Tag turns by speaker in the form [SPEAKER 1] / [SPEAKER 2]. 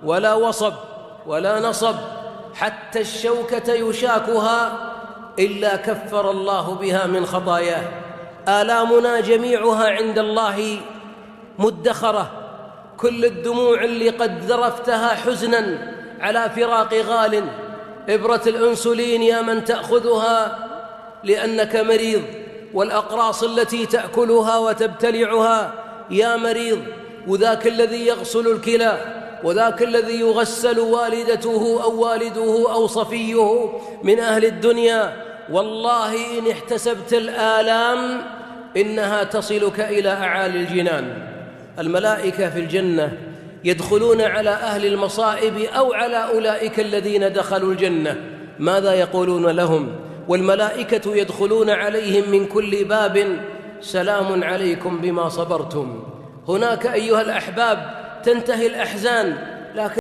[SPEAKER 1] ولا وصب ولا نصب، حتى الشوكة يشاكها إلا كفر الله بها من خطاياه. آلامنا جميعها عند الله مدخرة، كل الدموع اللي قد ذرفتها حزنا على فراق غال، إبرة الأنسولين يا من تأخذها لأنك مريض، والأقراص التي تأكلها وتبتلعها يا مريض، وذاك الذي يغسل الكلى، وذاك الذي يغسل والدته أو والده أو صفيه من أهل الدنيا. والله إن احتسبت الآلام إنها تصلك إلى أعالي الجنان. الملائكة في الجنة يدخلون على أهل المصائب أو على أولئك الذين دخلوا الجنة، ماذا يقولون لهم؟ والملائكة يدخلون عليهم من كل باب سلام عليكم بما صبرتم. هناك أيها الأحباب تنتهي الأحزان